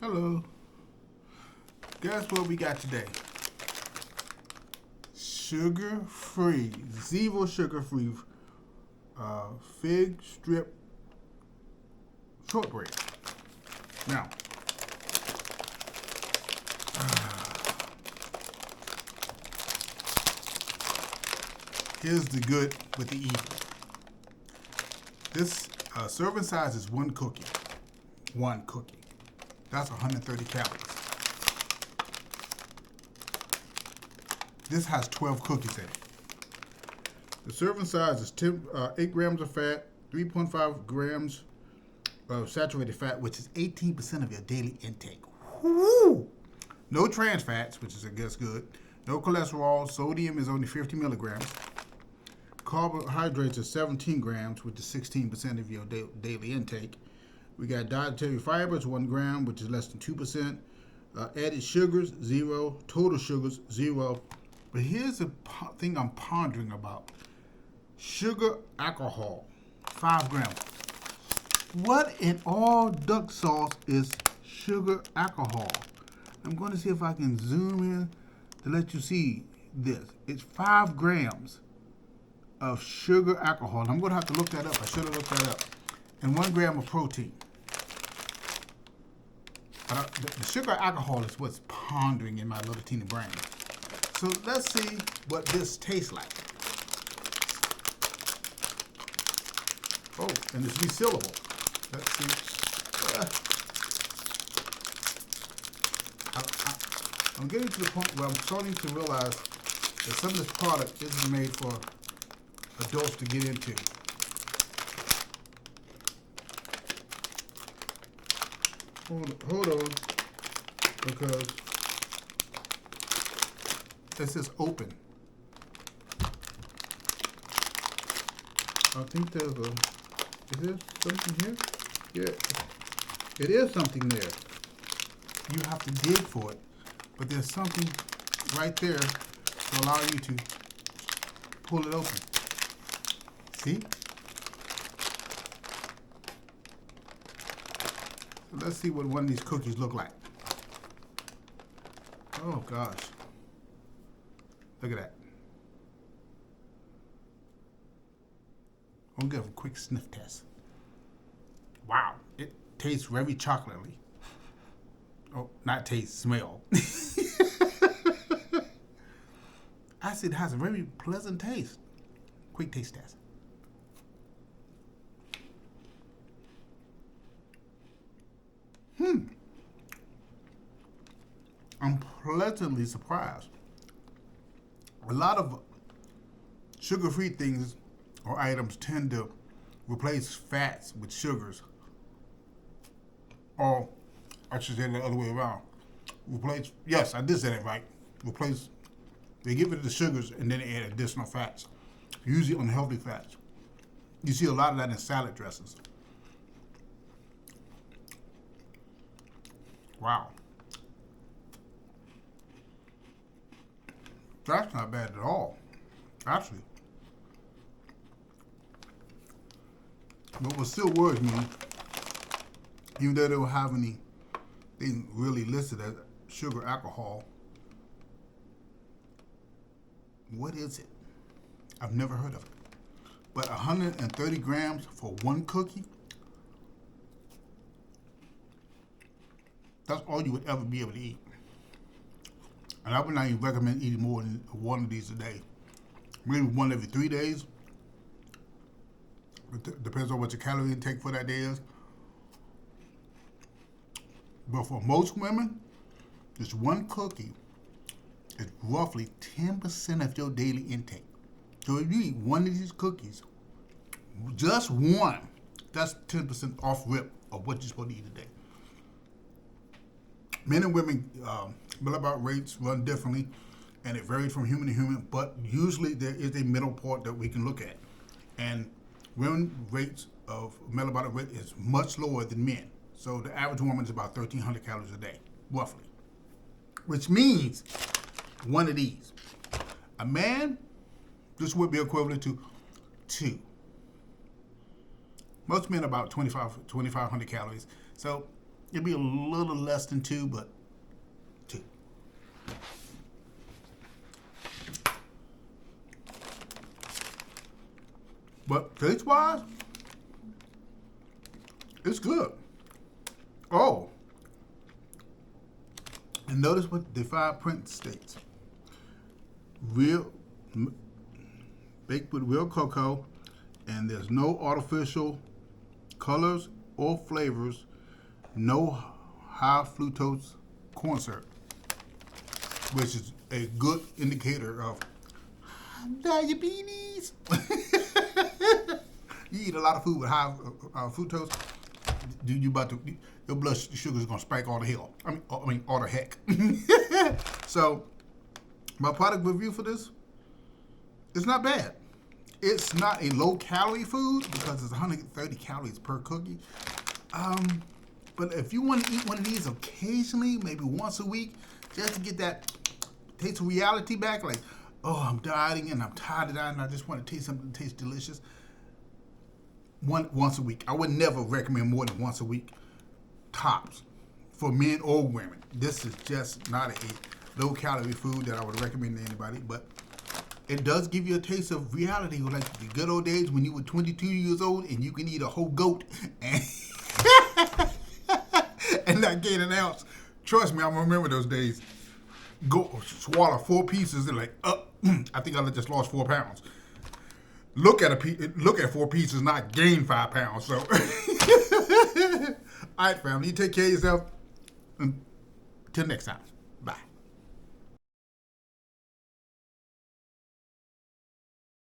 Hello. Guess what we got today? Sugar-free, zero sugar-free fig strip shortbread. Now, here's the good with the evil. This serving size is one cookie. One cookie. That's 130 calories. This has 12 cookies in it. The serving size is 8 grams of fat, 3.5 grams of saturated fat, which is 18% of your daily intake. Woo! No trans fats, which is, I guess, good. No cholesterol. Sodium is only 50 milligrams. Carbohydrates are 17 grams, which is 16% of your daily intake. We got dietary fibers, 1 gram, which is less than 2%. Added sugars, 0. Total sugars, 0. But here's the thing I'm pondering about. Sugar alcohol, 5 grams. What in all duck sauce is sugar alcohol? I'm going to see if I can zoom in to let you see this. It's 5 grams of sugar alcohol. And I'm going to have to look that up. I should have looked that up. And 1 gram of protein. The sugar alcohol is what's pondering in my little teeny brain. So let's see what this tastes like. Oh, and it's resealable. Let's see. I'm getting to the point where I'm starting to realize that some of this product isn't made for adults to get into. Hold on, because this is open. I think there's is there something here? Yeah, it is something there. You have to dig for it, but there's something right there to allow you to pull it open. See? Let's see what one of these cookies look like. Oh gosh. Look at that. I'm gonna give a quick sniff test. Wow, it tastes very chocolatey. Oh, not taste, smell. I said it has a very pleasant taste. Quick taste test. I'm pleasantly surprised. A lot of sugar-free things or items tend to replace fats with sugars. Or, I should say the other way around. Yes, I did say that right. They get rid of the sugars and then they add additional fats, usually unhealthy fats. You see a lot of that in salad dressings. Wow. That's not bad at all, actually. But what still worries me, even though they don't have anything really listed as sugar alcohol, what is it? I've never heard of it. But 130 grams for one cookie? That's all you would ever be able to eat. And I would not even recommend eating more than one of these a day. Maybe one every 3 days. It depends on what your calorie intake for that day is. But for most women, this one cookie is roughly 10% of your daily intake. So if you eat one of these cookies, just one, that's 10% off rip of what you're supposed to eat a day. Men and women, metabolic rates run differently, and it varies from human to human, but usually there is a middle part that we can look at. And women rates of metabolic rate is much lower than men. So the average woman is about 1,300 calories a day, roughly. Which means one of these. A man, this would be equivalent to 2. Most men are about 2,500 calories. So It'd be a little less than 2, but 2. But taste-wise, it's good. Oh, and notice what the fine print states. Baked with real cocoa, and there's no artificial colors or flavors, no high fructose corn syrup, which is a good indicator of diabetes. You eat a lot of food with high fructose, your blood sugar is gonna spike all the hell. I mean all the heck. So my product review for this, it's not bad. It's not a low-calorie food because it's 130 calories per cookie. But if you want to eat one of these occasionally, maybe once a week, just to get that taste of reality back, like, oh, I'm dieting and I'm tired of dieting, I just want to taste something that tastes delicious. Once a week. I would never recommend more than once a week, tops, for men or women. This is just not a low-calorie food that I would recommend to anybody, but it does give you a taste of reality, like the good old days when you were 22 years old and you can eat a whole goat and, and not gain an ounce. Trust me, I remember those days. Go swallow 4 pieces and like, I think I just lost 4 pounds. Look at 4 pieces, not gain 5 pounds. So, all right, family, you take care of yourself. Until next time.